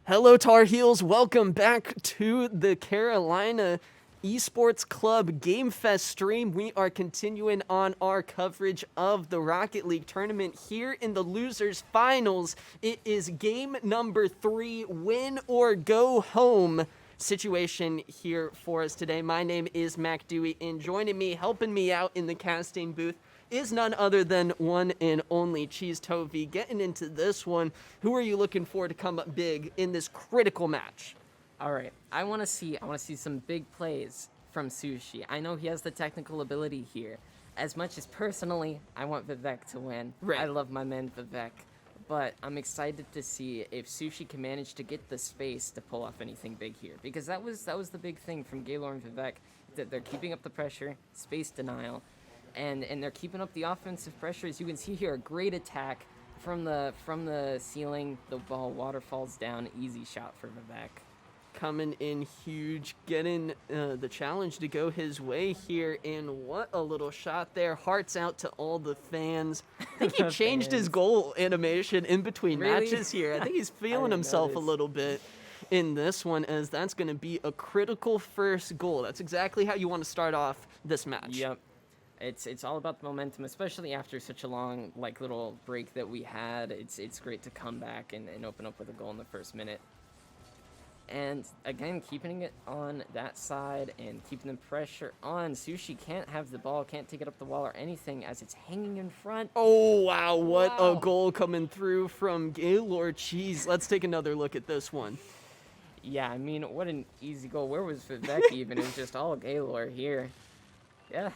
Hello, Tar Heels. Welcome back to the Carolina Esports Club Game Fest stream. We are continuing on our coverage of the Rocket League tournament here in the losers finals. It is game number 3, win or go home situation here for us today. My name is Mac Dewey, and joining me, helping me out in the casting booth, is none other than one and only Cheese Tovey. Getting into this one, who are you looking for to come up big in this critical match? All right, I want to see some big plays from Sushi. I know he has the technical ability here. As much as personally, I want Vivek to win. Right. I love my man Vivek, but I'm excited to see if Sushi can manage to get the space to pull off anything big here, because that was the big thing from Gaylor and Vivek, that they're keeping up the pressure, space denial, and they're keeping up the offensive pressure. As you can see here, a great attack from the ceiling. The ball waterfalls down, easy shot for Vivek. Coming in huge, getting the challenge to go his way here, and what a little shot there. Hearts out to all the fans. I think he changed his goal animation in between Really? matches here. I think he's feeling didn't himself a notice. little bit in this one, as that's going to be a critical first goal. That's exactly how you want to start off this match. Yep. It's all about the momentum, especially after such a long little break that we had. It's great to come back and open up with a goal in the first minute. And again, keeping it on that side and keeping the pressure on. Sushi can't have the ball, can't take it up the wall or anything, as it's hanging in front. Oh, wow, what a Wow. goal coming through from Gaylor Cheese. Let's take another look at this one. Yeah, I mean, what an easy goal. Where was Vivek even? It was just all Gaylor here. Yeah.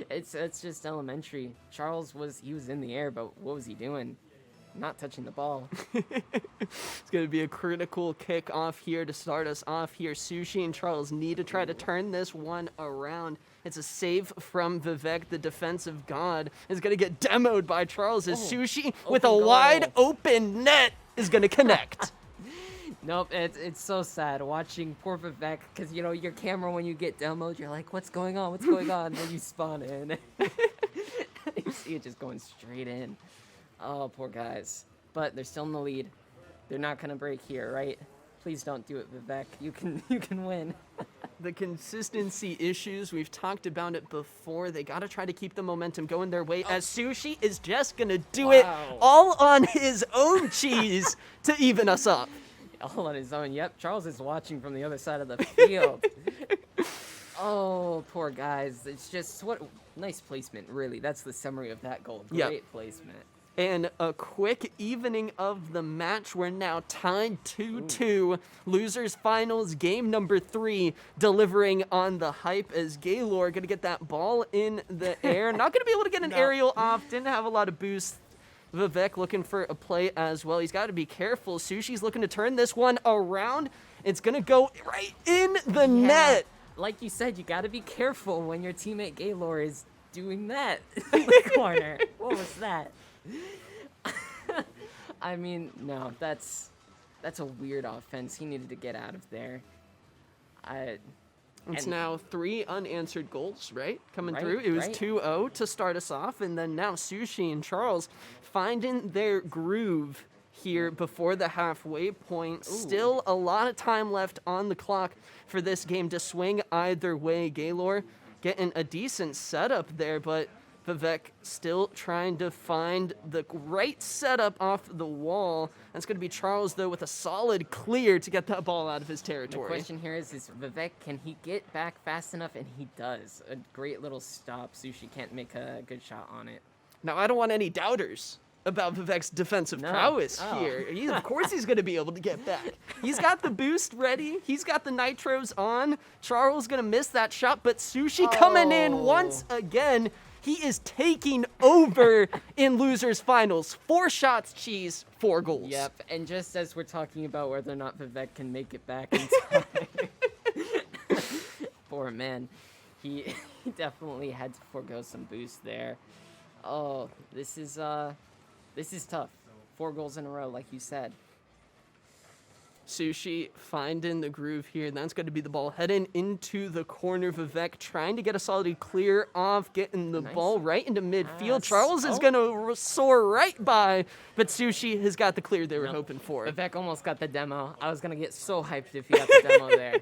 it's just elementary. Charles was in the air, but what was he doing? Not touching the ball. It's going to be a critical kick off here to start us off here. Sushi and Charles need to try to turn this one around. It's a save from Vivek, the defensive god. Is going to get demoed by Charles as Sushi with a open goal. wide open net is going to connect. Nope, it's so sad watching poor Vivek, because, you know, your camera, when you get demoed, you're like, what's going on? What's going on? Then you spawn in. You see it just going straight in. Oh, poor guys. But they're still in the lead. They're not going to break here, right? Please don't do it, Vivek. You can win. The consistency issues, we've talked about it before. They got to try to keep the momentum going their way, as Sushi is just going to do it Wow. all on his own cheese to even us up. All on his own. Yep, Charles is watching from the other side of the field. Oh, poor guys. It's just, what nice placement, really. That's the summary of that goal. Yep. Great placement. And a quick evening of the match. We're now tied 2-2. Losers finals game number 3, delivering on the hype as Gaylor going to get that ball in the air. Not going to be able to get an No. aerial off. Didn't have a lot of boost. Vivek looking for a play as well. He's got to be careful. Sushi's looking to turn this one around. It's going to go right in the net. Like you said, you got to be careful when your teammate Gaylor is doing that in the corner. What was that? I mean, no, that's a weird offense. He needed to get out of there. It's And- now 3 unanswered goals, right? Coming Right, through. It was right. 2-0 to start us off, and then now Sushi and Charles finding their groove here before the halfway point. Still a lot of time left on the clock for this game to swing either way. Gaylor getting a decent setup there, but Vivek still trying to find the right setup off the wall. That's going to be Charles, though, with a solid clear to get that ball out of his The territory. question here is Vivek, can he get back fast enough? And he does. A great little stop. Sushi can't make a good shot on it. Now, I don't want any doubters about Vivek's defensive No. prowess Oh. here. Of course he's going to be able to get back. He's got the boost ready. He's got the nitros on. Charles going to miss that shot, but Sushi coming in Oh. once again. He is taking over in losers finals. 4 shots, Cheese, 4 goals. Yep, and just as we're talking about whether or not Vivek can make it back in time, poor man, he definitely had to forego some boost there. Oh, this is tough. 4 goals in a row, like you said. Sushi finding the groove here. That's going to be the ball heading into the corner. Vivek trying to get a solid clear off, getting the ball right into midfield. Pass. Charles is going to soar right by, but Sushi has got the clear they were hoping for. Vivek almost got the demo. I was going to get so hyped if he got the demo there.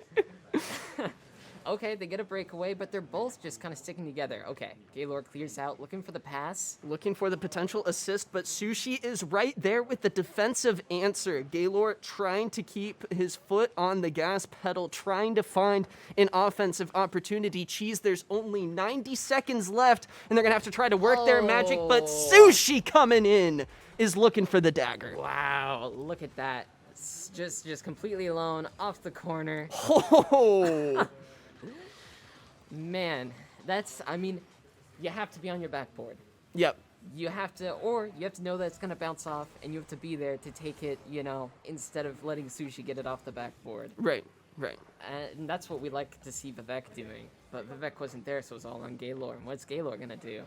Okay, they get a breakaway, but they're both just kind of sticking together. Okay, Gaylor clears out, looking for the pass. Looking for the potential assist, but Sushi is right there with the defensive answer. Gaylor trying to keep his foot on the gas pedal, trying to find an offensive opportunity. Cheese, there's only 90 seconds left, and they're going to have to try to work their magic, but Sushi coming in is looking for the dagger. Wow, look at that. Just completely alone, off the corner. Oh! Man, you have to be on your backboard. Yep. You have to know that it's going to bounce off, and you have to be there to take it, instead of letting Sushi get it off the backboard. Right. And that's what we like to see Vivek doing. But Vivek wasn't there, so it was all on Gaylor. And what's Gaylor going to do?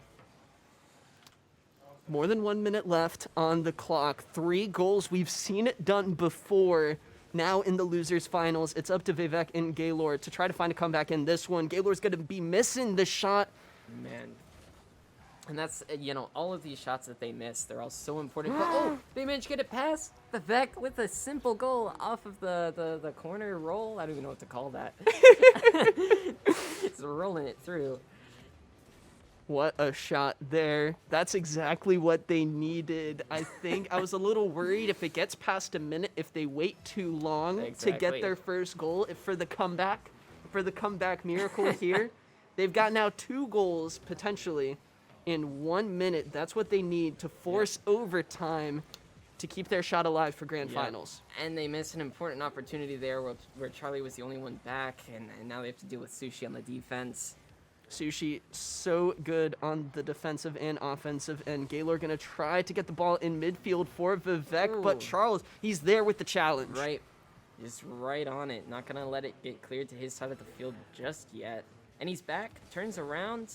More than 1 minute left on the clock. 3 goals. We've seen it done before. Now in the losers finals, it's up to Vivek and Gaylor to try to find a comeback in this one. Gaylor's going to be missing the shot. Man. And that's, all of these shots that they miss, they're all so important. But, they managed to get it past Vivek with a simple goal off of the corner roll. I don't even know what to call that. It's rolling it through. What a shot there. That's exactly what they needed. I think I was a little worried if it gets past a minute, if they wait too long to get their first goal, for the comeback miracle here. They've got now 2 goals potentially in 1 minute. That's what they need to force overtime to keep their shot alive for grand finals. And they missed an important opportunity there where Charlie was the only one back, and now they have to deal with Sushi on the defense. Sushi so good on the defensive and offensive end. Gaylor going to try to get the ball in midfield for Vivek, but Charles, he's there with the challenge. Right. Just right on it. Not going to let it get cleared to his side of the field just yet. And he's back, turns around.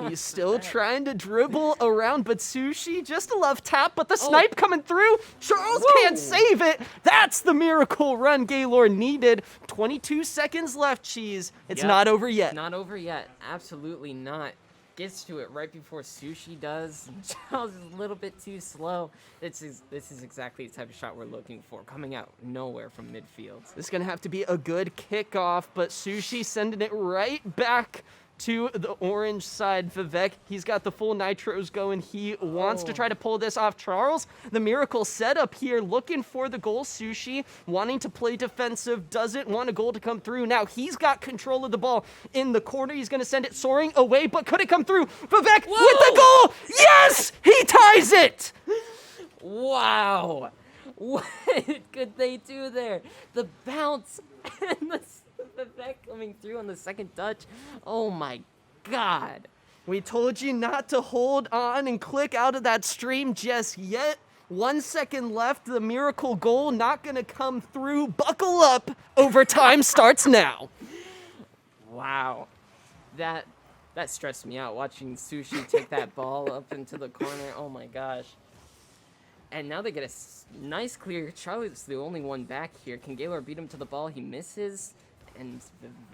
He's still trying to dribble around, but Sushi, just a love tap, but the snipe coming through. Charles can't save it. That's the miracle run Gaylor needed. 22 seconds left, Cheese. It's not over yet. Not over yet. Absolutely not. Gets to it right before Sushi does. Charles is a little bit too slow. This is exactly the type of shot we're looking for, coming out nowhere from midfield. This is going to have to be a good kickoff, but Sushi sending it right back to the orange side. Vivek, he's got the full nitros going. He wants to try to pull this off. Charles, the miracle setup here, looking for the goal. Sushi wanting to play defensive, doesn't want a goal to come through. Now he's got control of the ball in the corner. He's going to send it soaring away, but could it come through? Vivek with the goal! Yes! He ties it! Wow! What could they do there? The bounce and the Vivek coming through on the second touch. Oh my God. We told you not to hold on and click out of that stream just yet. 1 second left. The miracle goal not going to come through. Buckle up. Overtime starts now. Wow. That stressed me out, watching Sushi take that ball up into the corner. Oh my gosh. And now they get a nice clear. Charlie's the only one back here. Can Gaylor beat him to the ball? He misses. And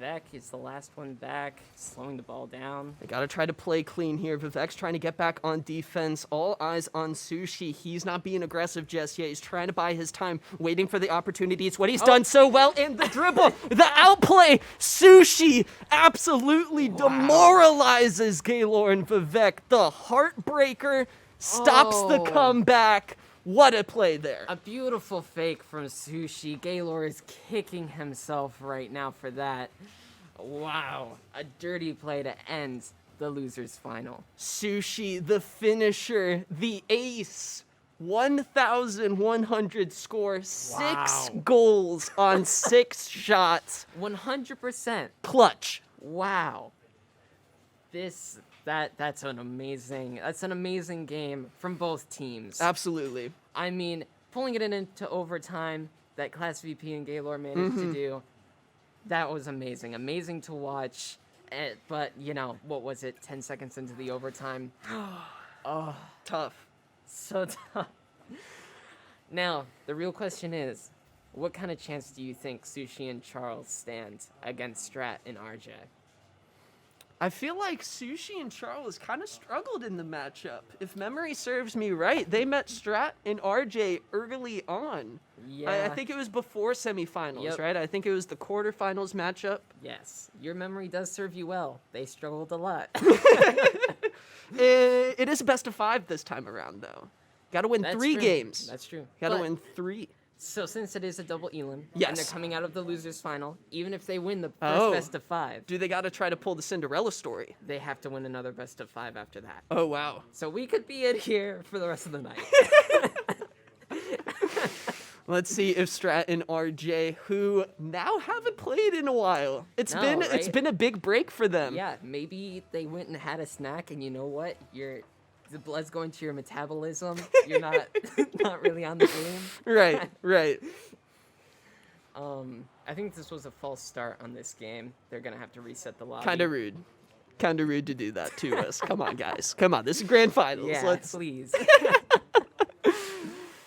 Vivek is the last one back, slowing the ball down. They got to try to play clean here. Vivek's trying to get back on defense. All eyes on Sushi. He's not being aggressive just yet. He's trying to buy his time, waiting for the opportunity. It's what he's done so well in the dribble. The outplay. Sushi absolutely demoralizes Gaylor and Vivek. The heartbreaker stops the comeback. What a play there. A beautiful fake from Sushi. Gaylor is kicking himself right now for that. Wow. A dirty play to end the losers final. Sushi, the finisher, the ace. 1,100 score, 6 goals on 6 shots. 100%. Clutch. Wow. That's an amazing game from both teams. Absolutely. I mean, pulling it into overtime that Class VP and Gaylor managed to do, that was amazing. Amazing to watch. But, what was it, 10 seconds into the overtime? Tough. So tough. Now, the real question is, what kind of chance do you think Sushi and Charles stand against Strat and RJ? I feel like Sushi and Charles kind of struggled in the matchup. If memory serves me right, they met Strat and RJ early on. Yeah. I think it was before semifinals, Yep. right? I think it was the quarterfinals matchup. Yes, your memory does serve you well. They struggled a lot. It is a best of 5 this time around, though. Got to win That's 3 true. games. That's true. Got to But- win 3. So since it is a double elim, and Yes. they're coming out of the losers final, even if they win the first Oh. best of 5, Do they got to try to pull the Cinderella story? they have to win another best of 5 after that. Oh, wow. So we could be in here for the rest of the night. Let's see if Strat and RJ, who now haven't played in a while, it's No, it's right? been a big break for them. Yeah, maybe they went and had a snack, and you know what? The blood's going to your metabolism. You're not not really on the game. Right, right. I think this was a false start on this game. They're gonna have to reset the lobby. Kind of rude. Kind of rude to do that to us. Come on, guys. Come on. This is grand finals. Yeah, Let's please.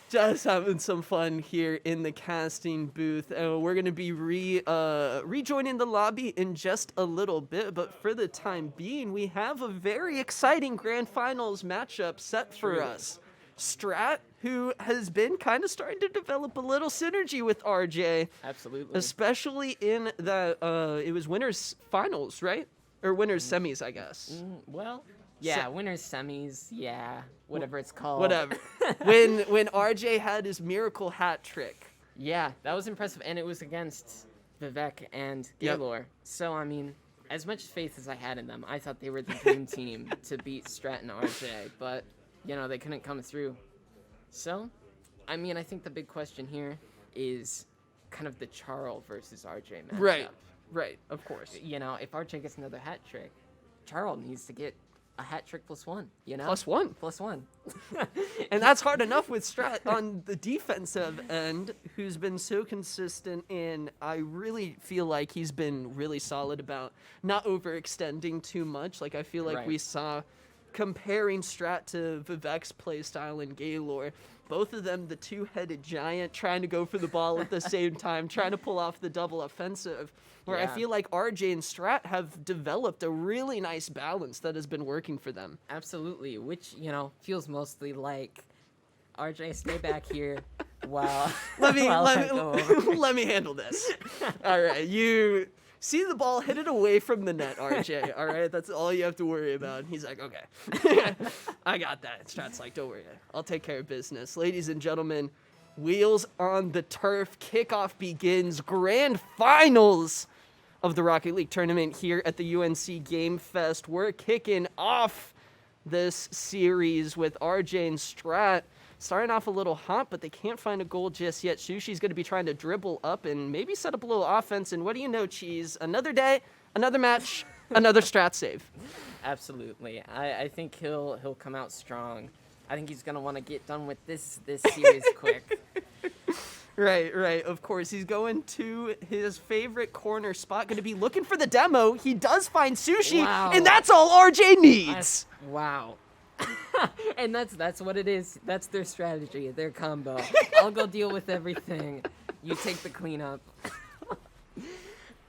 just having some fun here in the casting booth. We're going to be rejoining the lobby in just a little bit, but for the time being, we have a very exciting grand finals matchup set for True. us. Strat, who has been kind of starting to develop a little synergy with RJ, Absolutely. especially in the it was winners finals, right? Or winners semis, I guess. Well, yeah, winners semis, yeah, whatever it's called. Whatever. when RJ had his miracle hat trick. Yeah, that was impressive, and it was against Vivek and Yep. Gaylor. So I mean, as much faith as I had in them, I thought they were the dream team to beat Strat and RJ, but you know they couldn't come through. So, I mean, I think the big question here is kind of the Charles versus RJ matchup. Right. Right, of course. You know, if RJ gets another hat trick, Charles needs to get a hat trick +1. You know, +1. +1. And that's hard enough with Strat on the defensive end, who's been so consistent, and I really feel like he's been really solid about not overextending too much. Like, I feel like we Right. saw, comparing Strat to Vivek's playstyle and Gaylor, both of them the two-headed giant trying to go for the ball at the same time, trying to pull off the double offensive, where I Yeah. feel like RJ and Strat have developed a really nice balance that has been working for them. Absolutely, which, you know, feels mostly like RJ, stay back here while, Let me while I let go me, over. let me handle this. All right, you see the ball, hit it away from the net, RJ. All right, that's all you have to worry about. And he's like, okay, I got that. Strat's like, don't worry, I'll take care of business. Ladies and gentlemen, wheels on the turf. Kickoff begins. Grand finals of the Rocket League tournament here at the UNC Game Fest. We're kicking off this series with RJ and Strat. Starting off a little hot, but they can't find a goal just yet. Sushi's going to be trying to dribble up and maybe set up a little offense. And what do you know, Cheese? Another day, another match, another Strat save. Absolutely, I think he'll come out strong. I think he's gonna want to get done with this series quick. Right, right. Of course, he's going to his favorite corner spot, going to be looking for the demo. He does find Sushi, Wow. and that's all RJ needs. Wow. And that's what it is. That's their strategy, their combo. I'll go deal with everything. You take the cleanup.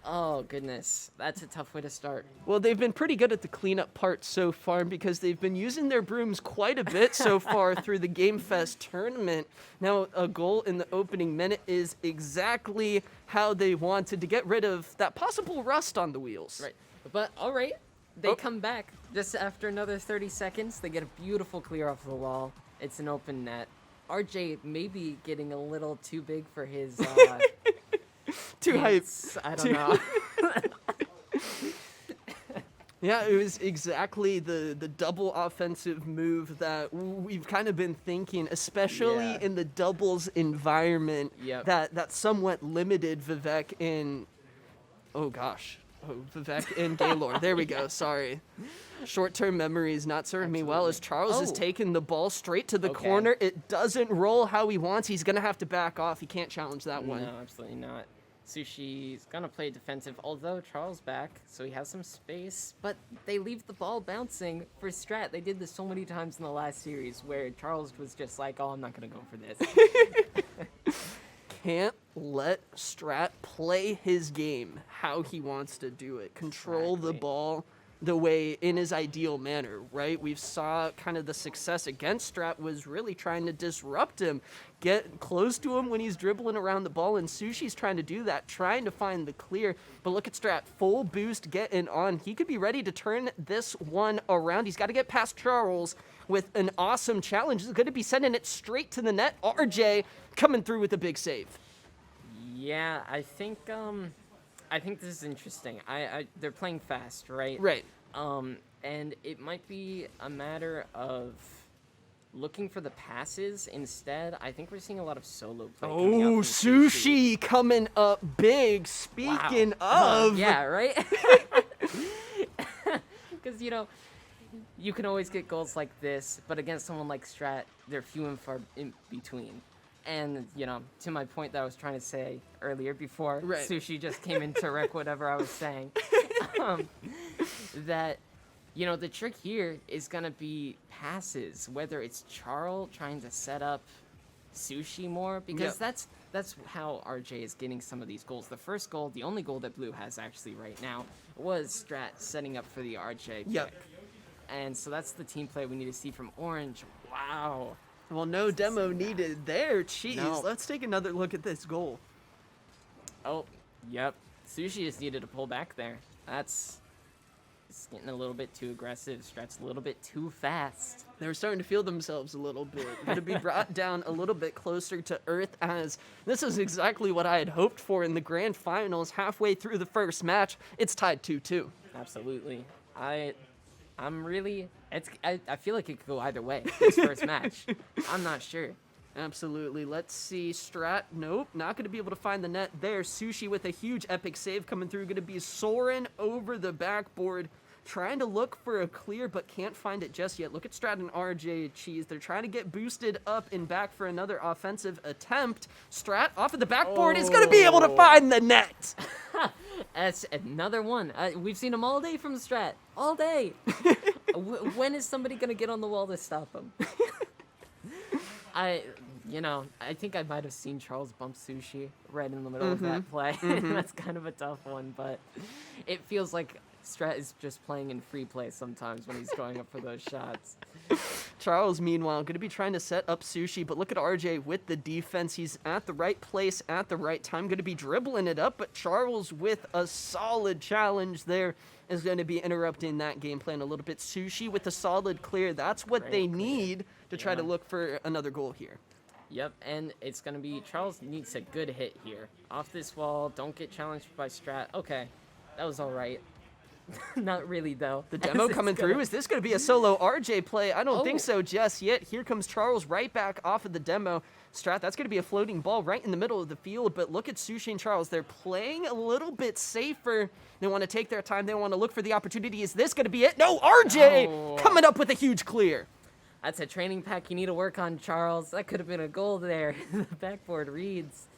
Oh, goodness. That's a tough way to start. Well, they've been pretty good at the cleanup part so far because they've been using their brooms quite a bit so far through the Game Fest tournament. Now, a goal in the opening minute is exactly how they wanted to get rid of that possible rust on the wheels. Right. But, all right. They Oh. come back just after another 30 seconds. They get a beautiful clear off the wall. It's an open net. RJ may be getting a little too big for his... Too hype. pants. I don't know. Yeah, it was exactly the double offensive move that we've kind of been thinking, especially Yeah. in the doubles environment Yep. that somewhat limited Vivek and Vivek and Gaylor. There we go. Sorry. Short-term memories not serving me well as Charles is Oh. taking the ball straight to the Okay. corner. It doesn't roll how he wants. He's going to have to back off. He can't challenge that one. No, absolutely not. Sushi's gonna play defensive, although Charles back, so he has some space. But they leave the ball bouncing for Strat. They did this so many times in the last series where Charles was just like, "Oh, I'm not gonna go for this." Can't let Strat play his game how he wants to do it. Control the Exactly. ball the way in his ideal manner, right? We've saw kind of the success against Strat was really trying to disrupt him, get close to him when he's dribbling around the ball, and Sushi's trying to do that, trying to find the clear. But look at Strat, full boost getting on. He could be ready to turn this one around. He's got to get past Charles with an awesome challenge. He's going to be sending it straight to the net. RJ coming through with a big save. Yeah, I think this is interesting. They're playing fast, right? Right. And it might be a matter of looking for the passes instead. I think we're seeing a lot of solo play. Coming out Oh, from Sushi coming up big. Speaking Wow. of. Yeah, right? Because, you can always get goals like this, but against someone like Strat, they're few and far in between. And, to my point that I was trying to say earlier before Right. Sushi just came in to wreck whatever I was saying, that, the trick here is going to be passes, whether it's Charles trying to set up Sushi more, because Yep. that's how RJ is getting some of these goals. The first goal, the only goal that Blue has actually right now, was Strat setting up for the RJ Yep. pick. And so that's the team play we need to see from Orange. Wow. Well, no demo needed there. Jeez. No. Let's take another look at this goal. Oh, yep. Sushi just needed to pull back there. It's getting a little bit too aggressive. Strat's a little bit too fast. They were starting to feel themselves a little bit. Going to be brought down a little bit closer to earth, as this is exactly what I had hoped for in the grand finals. Halfway through the first match, it's tied 2-2. Absolutely. I'm really. I feel like it could go either way. This first match. I'm not sure. Absolutely. Let's see. Strat, nope, not going to be able to find the net there. Sushi with a huge epic save coming through. Going to be soaring over the backboard, trying to look for a clear, but can't find it just yet. Look at Strat and RJ Cheese. They're trying to get boosted up and back for another offensive attempt. Strat off of the backboard is going to be able to find the net. That's another one. We've seen him all day from Strat. All day. When is somebody going to get on the wall to stop him? I think I might have seen Charles bump Sushi right in the middle of that play. That's kind of a tough one, but it feels like Strat is just playing in free play sometimes when he's going up for those shots. Charles, meanwhile, going to be trying to set up Sushi, but look at RJ with the defense. He's at the right place at the right time, going to be dribbling it up, but Charles with a solid challenge there is going to be interrupting that game plan a little bit. Sushi with a solid clear. That's what Great they clear. need to try to Yeah. look for another goal here. Yep, and it's going to be Charles needs a good hit here. Off this wall, don't get challenged by Strat. Okay, that was all right. Not really, though. The demo coming through. Is this going to be a solo RJ play? I don't think so just yet. Here comes Charles right back off of the demo. Strat, that's going to be a floating ball right in the middle of the field. But look at Sushi and Charles. They're playing a little bit safer. They want to take their time. They want to look for the opportunity. Is this going to be it? No, RJ No. coming up with a huge clear. That's a training pack you need to work on, Charles. That could have been a goal there. The backboard reads.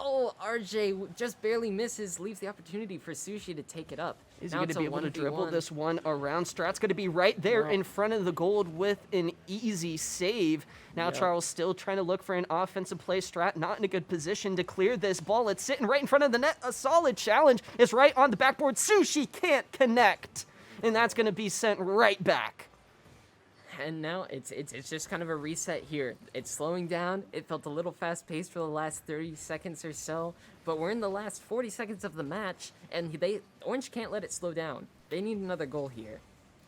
Oh, RJ just barely misses, leaves the opportunity for Sushi to take it up. Is Now he going it's to be a able to 1v1. dribble this one around? Strat's going to be right there No. in front of the goal with an easy save. Now Yep. Charles still trying to look for an offensive play. Strat not in a good position to clear this ball. It's sitting right in front of the net. A solid challenge is right on the backboard. Sushi can't connect. And that's going to be sent right back. And now it's just kind of a reset here. It's slowing down. It felt a little fast-paced for the last 30 seconds or so, but we're in the last 40 seconds of the match, and Orange can't let it slow down. They need another goal here.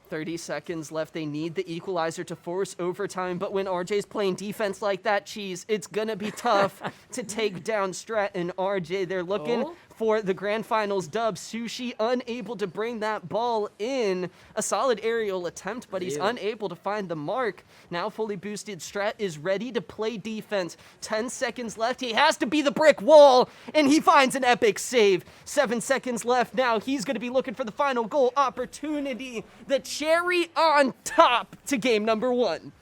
30 seconds left. They need the equalizer to force overtime, but when RJ's playing defense like that, Cheese, it's going to be tough to take down Strat and RJ. They're looking for the grand finals dub. Sushi unable to bring that ball in. A solid aerial attempt, but he's Really? unable to find the mark. Now fully boosted, Strat is ready to play defense. 10 seconds left. He has to be the brick wall, and he finds an epic save. 7 seconds left now. He's going to be looking for the final goal opportunity. The cherry on top to game number 1.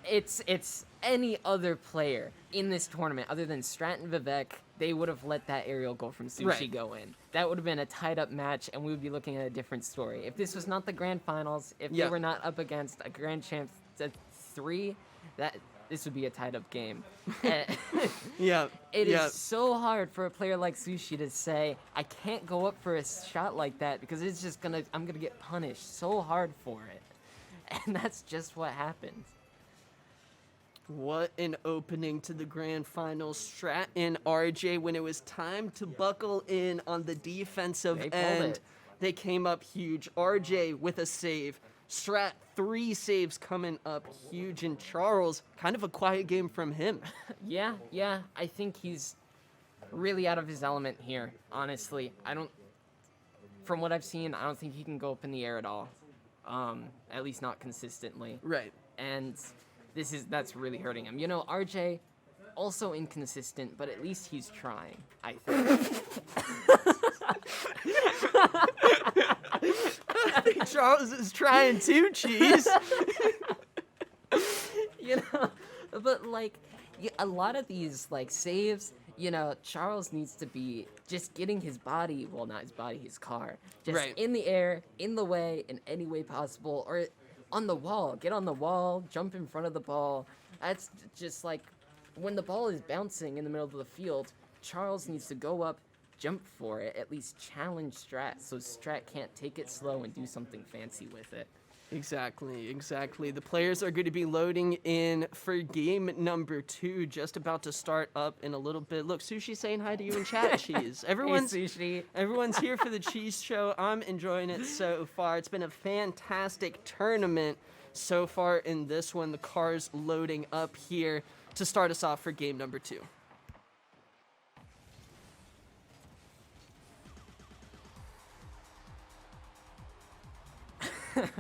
It's any other player in this tournament other than Strat and Vivek, they would have let that aerial goal from Sushi Right. go in. That would have been a tied-up match, and we would be looking at a different story. If this was not the grand finals, if Yeah. they were not up against a grand champ 3, this would be a tied up game. And Yeah. it yeah. is so hard for a player like Sushi to say, I can't go up for a shot like that because it's just I'm gonna get punished so hard for it. And that's just what happens. What an opening to the grand finals. Strat and RJ, when it was time to buckle in on the defensive They pulled end, it. they came up huge. RJ with a save. Strat, 3 saves coming up huge. And Charles, kind of a quiet game from him. Yeah, I think he's really out of his element here, honestly. From what I've seen, I don't think he can go up in the air at all. At least not consistently. Right. And that's really hurting him. You know, RJ, also inconsistent, but at least he's trying, I think. I think Charles is trying too, Cheese. You know, but like a lot of these like saves, you know, Charles needs to be just getting his body, well, not his body, his car, just Right. in the air, in the way, in any way possible, or on the wall. Get on the wall, jump in front of the ball. That's just like when the ball is bouncing in the middle of the field, Charles needs to go up, jump for it, at least challenge Strat so Strat can't take it slow and do something fancy with it. Exactly. The players are going to be loading in for game number 2, just about to start up in a little bit. Look, Sushi saying hi to you in chat, Cheese. Everyone's Hey, Sushi. Everyone's here for the Cheese Show. I'm enjoying it so far. It's been a fantastic tournament so far in this one. The car's loading up here to start us off for game number 2.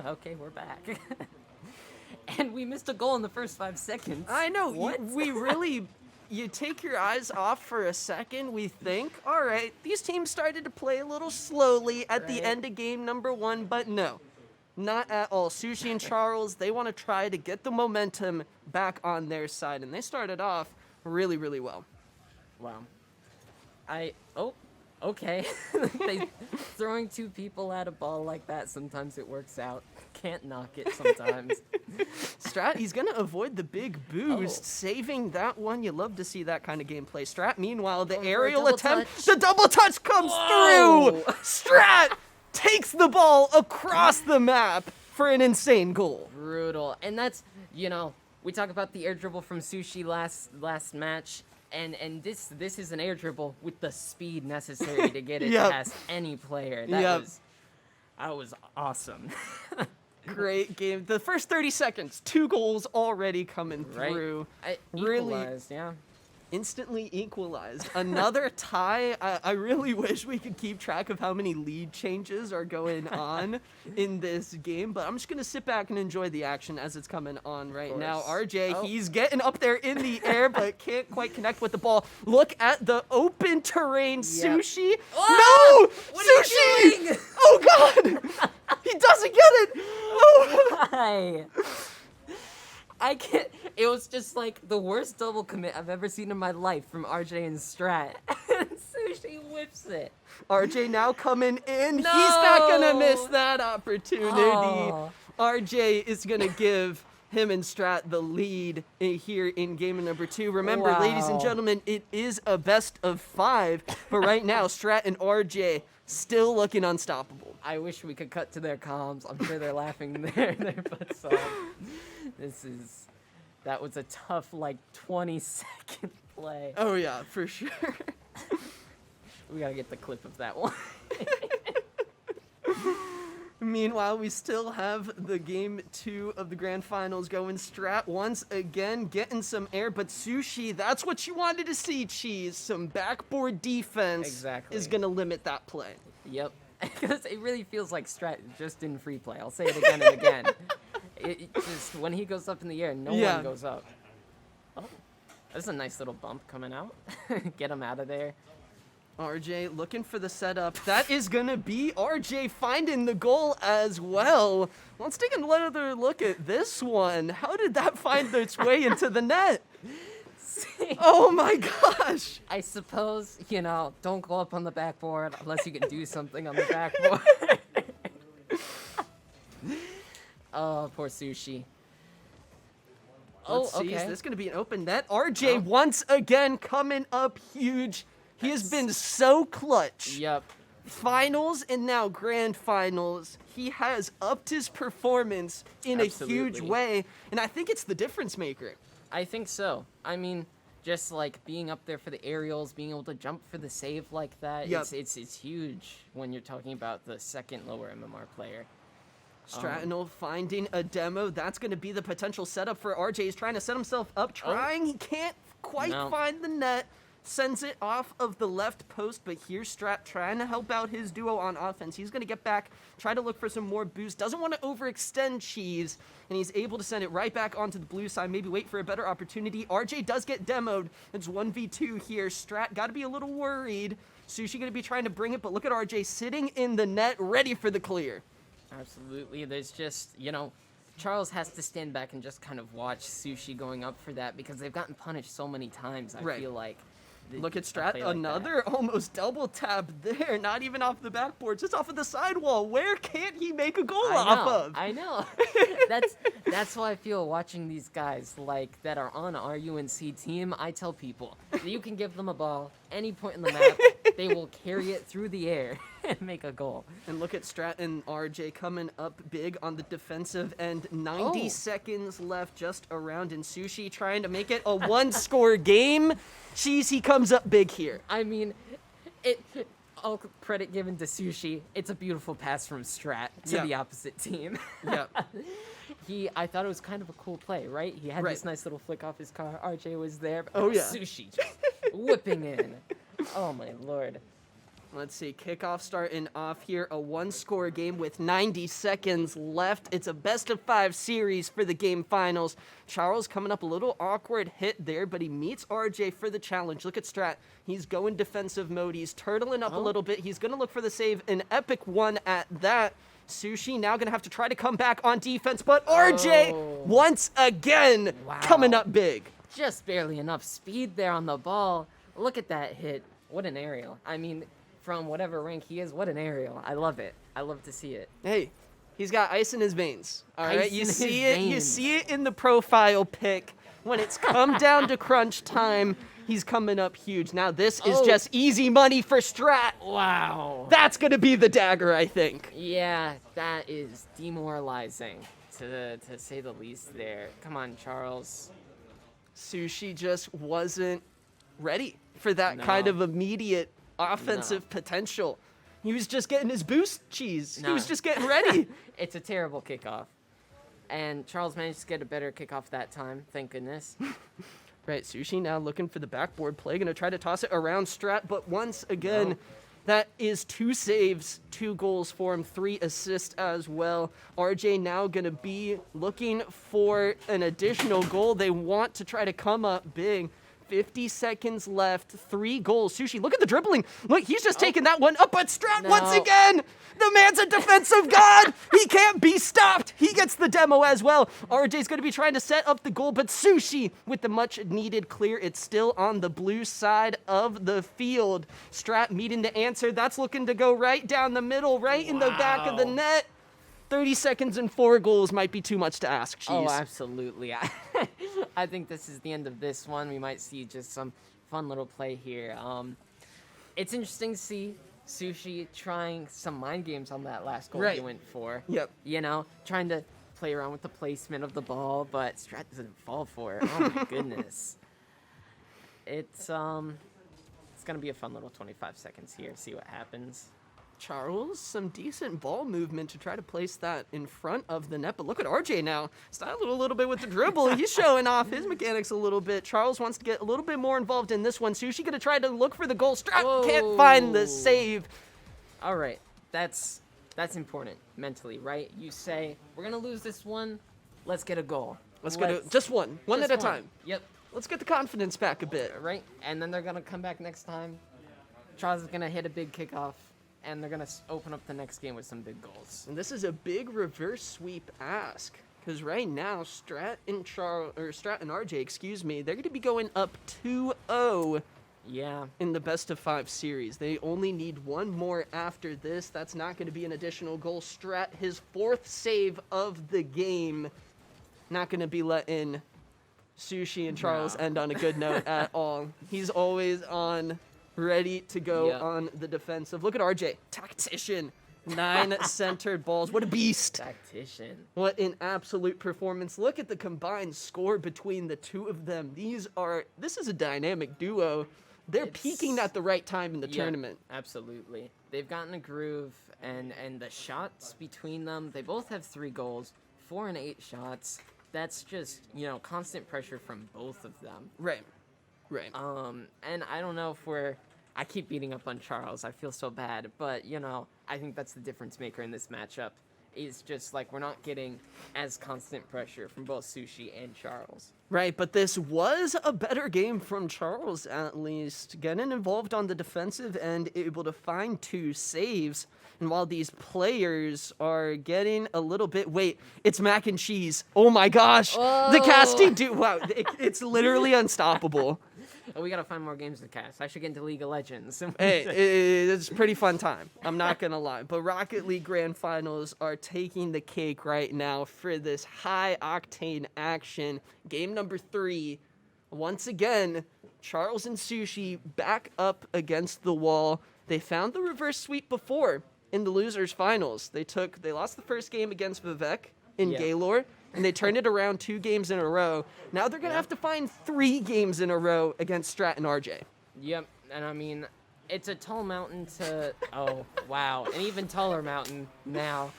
Okay, we're back. And we missed a goal in the first 5 seconds. I know. What? We really. You take your eyes off for a second, we think, all right, these teams started to play a little slowly at the Right. end of game number 1, but no, not at all. Sushi and Charles, they want to try to get the momentum back on their side, and they started off really, really well. Wow. Okay. Throwing 2 people at a ball like that, sometimes it works out. Can't knock it sometimes. Strat, he's going to avoid the big boost, Oh. saving that one. You love to see that kind of gameplay. Strat, meanwhile, the Going for a aerial double attempt, touch. the double touch comes Whoa. through. Strat takes the ball across the map for an insane goal. Brutal. And that's, you know, we talk about the air dribble from Sushi last match. And this is an air dribble with the speed necessary to get it Yep. past any player. Yep. That was awesome. Great game. The first 30 seconds, 2 goals already coming Right? through. Really, Really- yeah. Instantly equalized. Another tie. I really wish we could keep track of how many lead changes are going on in this game, but I'm just going to sit back and enjoy the action as it's coming on right now. course. RJ, Oh. he's getting up there in the air, but can't quite connect with the ball. Look at the open terrain. Sushi. Ah! No! What are you Sushi! doing? Oh, God! He doesn't get it! Oh! Hi. I can't. It was just like the worst double commit I've ever seen in my life from RJ and Strat. Sushi whips it. RJ now coming in. He's not gonna No. miss that opportunity. Oh. RJ is gonna give him and Strat the lead here in game number 2. Remember, ladies and Wow. gentlemen, it is a best of 5, but right now Strat and RJ still looking unstoppable. I wish we could cut to their comms. I'm sure they're laughing their butts off. That was a tough, like, 20-second play. Oh yeah, for sure. We gotta get the clip of that one. Meanwhile, we still have the game 2 of the grand finals going. Strat once again getting some air, but Sushi, that's what you wanted to see, Cheese. Some backboard defense Exactly. is going to limit that play. Yep. Because it really feels like Strat just in free play. I'll say it again and again. It just, when he goes up in the air, no Yeah. one goes up. Oh, that's a nice little bump coming out. Get him out of there. RJ looking for the setup. That is going to be RJ finding the goal as well. Let's take another look at this one. How did that find its way into the net? Oh my gosh. I suppose, you know, don't go up on the backboard unless you can do something on the backboard. Oh, poor Sushi. Oh, Let's see. Is okay. this going to be an open net? RJ Oh. once again coming up huge. He has been so clutch. Yep. Finals and now grand finals. He has upped his performance in a huge Absolutely. way, and I think it's the difference maker. I think so. I mean, just like being up there for the aerials, being able to jump for the save like that, Yep. it's huge when you're talking about the second lower MMR player. Stratinol finding a demo. That's going to be the potential setup for RJ. He's trying to set himself up, trying. He can't quite No. find the net. Sends it off of the left post, but here's Strat trying to help out his duo on offense. He's going to get back, try to look for some more boost. Doesn't want to overextend Cheese, and he's able to send it right back onto the blue side. Maybe wait for a better opportunity. RJ does get demoed. It's 1v2 here. Strat got to be a little worried. Sushi going to be trying to bring it, but look at RJ sitting in the net, ready for the clear. Absolutely. There's just, Charles has to stand back and just kind of watch Sushi going up for that because they've gotten punished so many times, I Right. feel like. Look at A Strat, play like that. another almost double tap there, not even off the backboard, just off of the sidewall. Where can't he make a goal off of? I know. That's why I feel watching these guys like that are on our UNC team. I tell people that you can give them a ball any point in the map, they will carry it through the air and make a goal. And look at Strat and RJ coming up big on the defensive end. 90 Oh. seconds left just around, and Sushi trying to make it a one-score game. Cheese, he comes up big here. I mean, all credit given to Sushi. It's a beautiful pass from Strat to Yeah. the opposite team. Yep. I thought it was kind of a cool play, right? He had Right. this nice little flick off his car. RJ was there. But Oh, yeah. Sushi just whipping in. Oh my lord. Let's see, kickoff starting off here, a one-score game with 90 seconds left. It's a best-of-5 series for the game finals. Charles coming up a little awkward hit there, but he meets RJ for the challenge. Look at Strat. He's going defensive mode. He's turtling up a little bit. He's going to look for the save, an epic one at that. Sushi now going to have to try to come back on defense, but RJ, Oh. once again, Wow. coming up big. Just barely enough speed there on the ball. Look at that hit. What an aerial. I mean, from whatever rank he is, what an aerial. I love it. I love to see it. Hey, he's got ice in his veins. All Ice right, you in his see it. You veins. see it in the profile pic. When it's come down to crunch time, he's coming up huge. Now this is Oh. just easy money for Strat. Wow. That's gonna be the dagger, I think. Yeah, that is demoralizing, to say the least there. Come on, Charles. Sushi just wasn't ready for that No. kind of immediate offensive No. potential. He was just getting his boost cheese. He No. was just getting ready. It's a terrible kickoff. And Charles managed to get a better kickoff that time, thank goodness. Right, Sushi now looking for the backboard play, gonna try to toss it around Strat, but once again, No. that is 2 saves, 2 goals for him, 3 assists as well. RJ now gonna be looking for an additional goal. They want to try to come up big. 50 seconds left, 3 goals. Sushi, look at the dribbling. Look, he's just taking that one up, but Strat once No. again. The man's a defensive god. He can't be stopped. He gets the demo as well. RJ's going to be trying to set up the goal, but Sushi with the much needed clear. It's still on the blue side of the field. Strat meeting the answer. That's looking to go right down the middle, right in the back of the Wow. net. 30 seconds and 4 goals might be too much to ask. Oh, Jeez. absolutely. I think this is the end of this one. We might see just some fun little play here. It's interesting to see Sushi trying some mind games on that last goal Right. he went for. Yep. Trying to play around with the placement of the ball, but Strat doesn't fall for it. Oh my goodness. It's gonna be a fun little 25 seconds here. See what happens. Charles, some decent ball movement to try to place that in front of the net. But look at RJ now. Styling a little bit with the dribble. He's showing off his mechanics a little bit. Charles wants to get a little bit more involved in this one. Sushi going to try to look for the goal. Strat can't find the Whoa. save. All right, that's important mentally, right? You say we're gonna lose this one. Let's get a goal. Let's get it. Just one just at a one. time. Yep. Let's get the confidence back a bit. Right, and then they're gonna come back next time. Charles is gonna hit a big kickoff, and they're gonna open up the next game with some big goals. And this is a big reverse sweep ask. Because right now, Strat and RJ, excuse me, they're going to be going up 2-0 Yeah. in the best of 5 series. They only need one more after this. That's not going to be an additional goal. Strat, his 4th save of the game, not going to be letting Sushi and Charles No. end on a good note at all. He's always ready to go Yep. on the defensive. Look at RJ, tactician, 9 centered balls. What a beast! Tactician. What an absolute performance. Look at the combined score between the two of them. This is a dynamic duo. They're peaking It's- at the right time in the Yeah, tournament. Absolutely. They've gotten a groove, and the shots between them, they both have 3 goals, 4 and 8 shots. That's just, constant pressure from both of them. Right. And I don't know if I keep beating up on Charles. I feel so bad, but I think that's the difference maker in this matchup. Is just like we're not getting as constant pressure from both Sushi and Charles. Right, but this was a better game from Charles, at least. Getting involved on the defensive end, able to find 2 saves. And while these players are getting a little bit... Wait, it's mac and cheese. Oh my gosh! The Oh. casting dude... Wow, it's literally unstoppable. Oh, we gotta find more games to cast. I should get into League of Legends. Hey, it's a pretty fun time. I'm not gonna lie. But Rocket League Grand Finals are taking the cake right now for this high-octane action. Game number 3. Once again, Charles and Sushi back up against the wall. They found the reverse sweep before in the losers finals. They lost the first game against Vivek in Yeah. Gaylord, and they turned it around 2 games in a row. Now they're gonna have to find 3 games in a row against Strat and RJ. Yep, and I mean, it's a tall mountain to... Oh, wow. An even taller mountain now.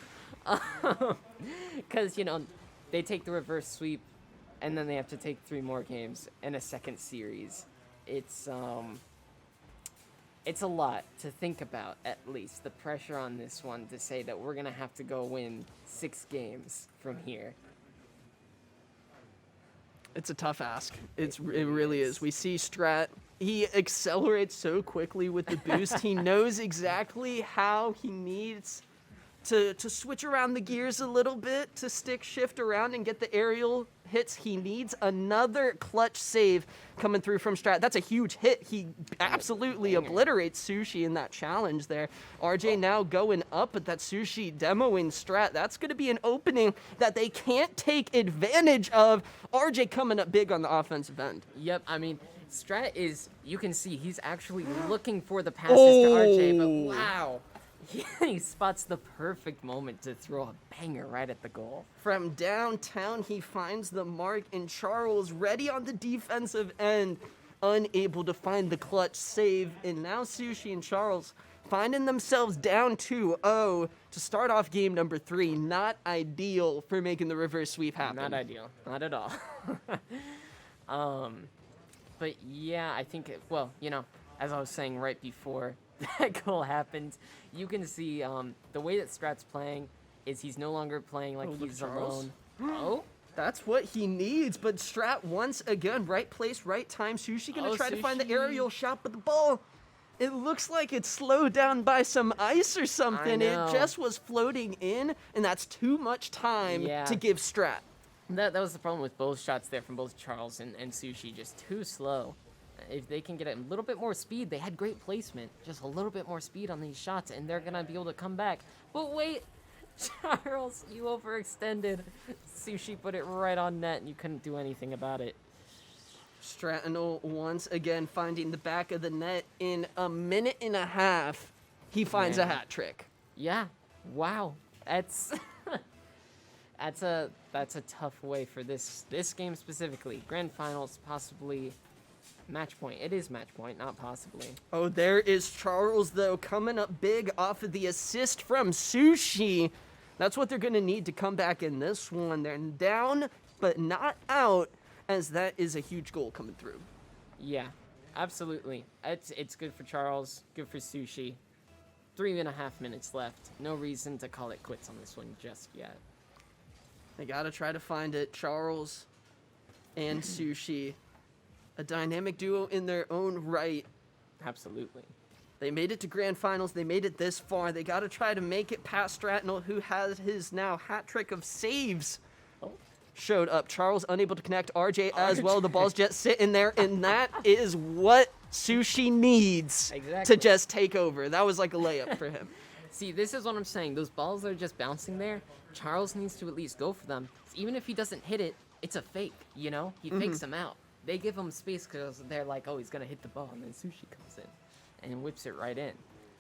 Because, they take the reverse sweep, and then they have to take 3 more games and a second series. It's a lot to think about, at least. The pressure on this one to say that we're going to have to go win 6 games from here. It's a tough ask. It really is. We see Strat. He accelerates so quickly with the boost. He knows exactly how he needs to switch around the gears a little bit, to stick shift around and get the aerial hits. He needs another clutch save coming through from Strat. That's a huge hit. He absolutely obliterates Sushi in that challenge there. RJ now going up, but that Sushi demoing Strat, that's going to be an opening that they can't take advantage of. RJ coming up big on the offensive end. Yep, I mean, Strat is, you can see, he's actually looking for the passes to RJ, but wow. He spots the perfect moment to throw a banger right at the goal. From downtown, he finds the mark, and Charles ready on the defensive end, unable to find the clutch save. And now Sushi and Charles finding themselves down 2-0 to start off game number 3. Not ideal for making the reverse sweep happen. Not ideal, not at all. But yeah, I think, as I was saying right before that goal happened, you can see the way that Strat's playing is he's no longer playing like Oh, look he's at Charles. alone. Oh, That's what he needs, but Strat once again, right place, right time. Sushi gonna try to find the Sushi. aerial shot, but the ball, it looks like it's slowed down by some ice or something. It know. just was floating in, and that's too much time Yeah. to give Strat. that was the problem with both shots there from both Charles and Sushi, just too slow. If they can get a little bit more speed, they had great placement, just a little bit more speed on these shots, and they're gonna be able to come back. But wait, Charles, you overextended. Sushi put it right on net, and you couldn't do anything about it. Strattonal once again finding the back of the net in a minute and a half. He finds a Man. hat trick. Yeah, wow, that's that's a tough way for this game specifically. Grand finals, possibly match point. It is match point, not possibly. Oh, there is Charles, though, coming up big off of the assist from Sushi. That's what they're going to need to come back in this one. They're down, but not out, as that is a huge goal coming through. Yeah, absolutely. It's good for Charles, good for Sushi. 3.5 minutes left. No reason to call it quits on this one just yet. They got to try to find it. Charles and Sushi, a dynamic duo in their own right. Absolutely. They made it to grand finals. They made it this far. They got to try to make it past Strattonal, who has his now hat trick of saves. Oh. Showed up. Charles unable to connect. RJ as well. The ball's just sitting there, and that is what Sushi needs Exactly. to just take over. That was like a layup for him. See, this is what I'm saying. Those balls that are just bouncing there, Charles needs to at least go for them. Even if he doesn't hit it, it's a fake, you know? He fakes him out. They give him space because they're like, oh, he's going to hit the ball. And then Sushi comes in and whips it right in.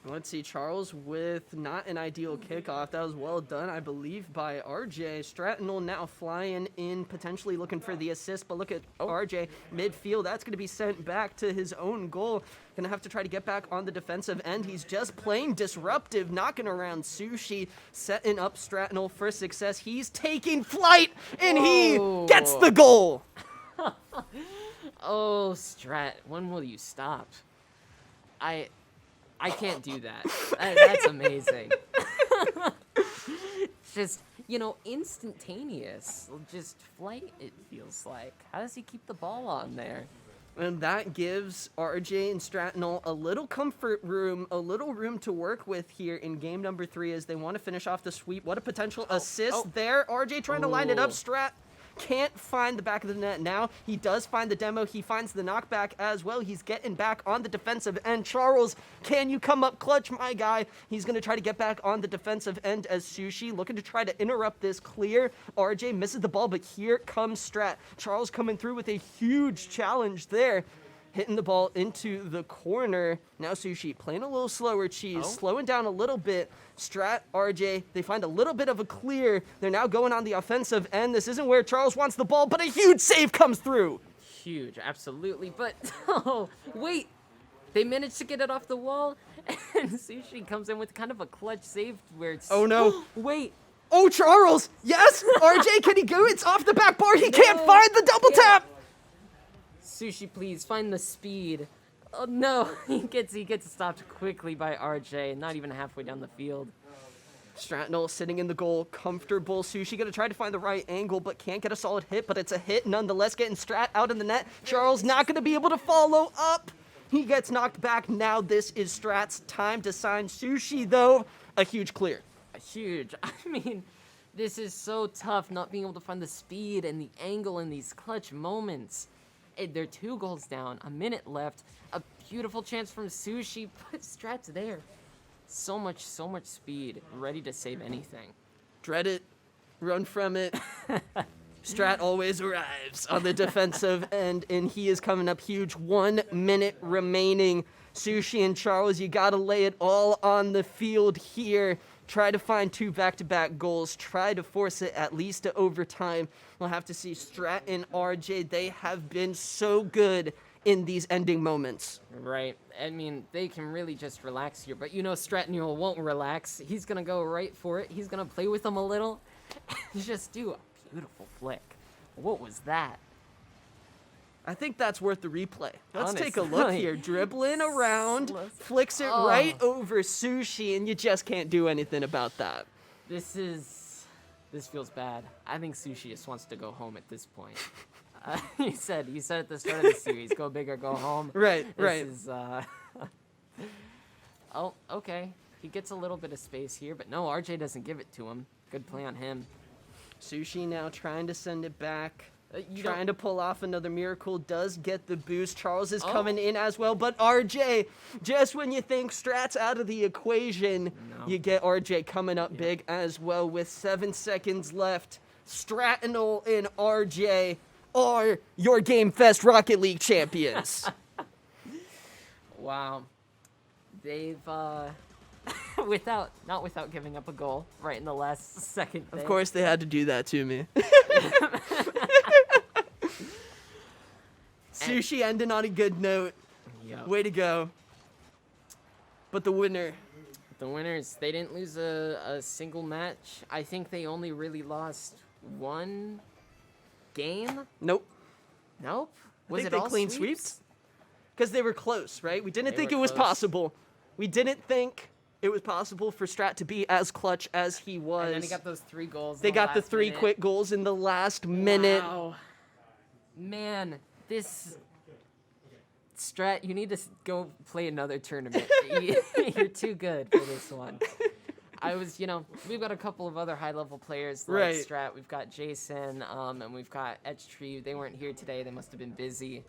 Let's see, Charles with not an ideal kickoff. That was well done, I believe, by RJ. Strattonel now flying in, potentially looking for the assist, but look at RJ midfield. That's going to be sent back to his own goal. Going to have to try to get back on the defensive end. He's just playing disruptive, knocking around Sushi, setting up Strattonel for success. He's taking flight, and he gets the goal. Oh, Strat, when will you stop? I can't do that. That's amazing. Just, you know, instantaneous. Just flight, it feels like. How does he keep the ball on there? And that gives RJ and Strattonel a little comfort room, a little room to work with here in game number 3 as they want to finish off the sweep. What a potential assist there. RJ trying to line it up. Strat can't find the back of the net now. He does find the demo. He finds the knockback as well. He's getting back on the defensive end. Charles, can you come up clutch, my guy? He's going to try to get back on the defensive end as Sushi looking to try to interrupt this clear. RJ misses the ball, but here comes Strat. Charles coming through with a huge challenge there. Hitting the ball into the corner. Now Sushi playing a little slower, Cheese. Slowing down a little bit. Strat, RJ, they find a little bit of a clear. They're now going on the offensive end. This isn't where Charles wants the ball, but a huge save comes through. Huge, absolutely. But, oh, wait. They managed to get it off the wall, and Sushi comes in with kind of a clutch save where it's... Oh, no. Wait. Oh, Charles. Yes. RJ, can he go? It's off the back bar. He can't find the double tap. Sushi, please, find the speed. Oh, no. He gets stopped quickly by RJ, not even halfway down the field. Strattonel sitting in the goal, comfortable. Sushi gonna try to find the right angle, but can't get a solid hit, but it's a hit nonetheless, getting Strat out in the net. Charles not gonna be able to follow up. He gets knocked back. Now this is Strat's time to sign Sushi, though. A huge clear. Huge. I mean, this is so tough not being able to find the speed and the angle in these clutch moments. They're 2 goals down, a minute left, a beautiful chance from Sushi, but Strat's there. So much speed, ready to save anything. Dread it, run from it. Strat always arrives on the defensive end, and he is coming up huge. 1 minute remaining. Sushi and Charles, you gotta lay it all on the field here. Try to find 2 back-to-back goals. Try to force it at least to overtime. We'll have to see. Strat and RJ, they have been so good in these ending moments. Right. I mean, they can really just relax here. But you know Strattonel won't relax. He's going to go right for it. He's going to play with them a little. Just do a beautiful flick. What was that? I think that's worth the replay. Let's take a Honestly. look here. Dribbling around, flicks it right over Sushi, and you just can't do anything about that. This feels bad. I think Sushi just wants to go home at this point. You said at the start of the series, go big or go home. Right. This is, oh, okay. He gets a little bit of space here, but no, RJ doesn't give it to him. Good play on him. Sushi now trying to send it back. Trying to pull off another miracle, does get the boost. Charles is coming in as well, but RJ, just when you think Strat's out of the equation, you get RJ coming up big as well with 7 seconds left. Strattonel and RJ are your Game Fest Rocket League champions. Wow. They've, not without giving up a goal right in the last second. Of course they had to do that to me. Sushi ending on a good note. Yep. Way to go. But the winners, they didn't lose a single match. I think they only really lost 1 game. Nope. Nope. I think they clean sweeps? Because they were close, right? We didn't think it was close. possible. We didn't think it was possible for Strat to be as clutch as he was. And then he got those 3 goals. They got the 3 minute. quick goals in the last minute. Wow. Man, this Strat, you need to go play another tournament. You're too good for this one. We've got a couple of other high-level players like Right. Strat. We've got Jason, and we've got Etchtree. They weren't here today. They must have been busy.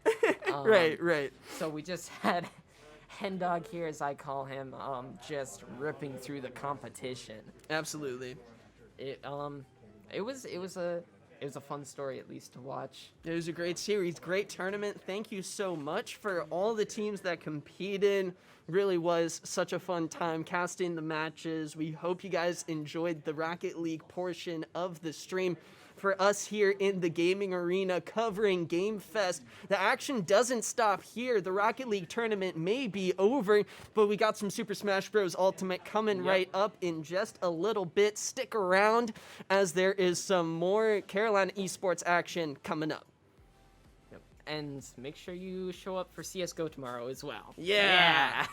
Right. So we just had Hendog here, as I call him, just ripping through the competition. Absolutely. It was a it was a fun story at least to watch. It was a great series, great tournament. Thank you so much for all the teams that competed. Really was such a fun time casting the matches. We hope you guys enjoyed the Rocket League portion of the stream. For us here in the gaming arena covering Game Fest, the action doesn't stop here. The Rocket League tournament may be over, but we got some Super Smash Bros. Ultimate coming right up in just a little bit. Stick around as there is some more Carolina Esports action coming up. Yep. And make sure you show up for CSGO tomorrow as well. Yeah.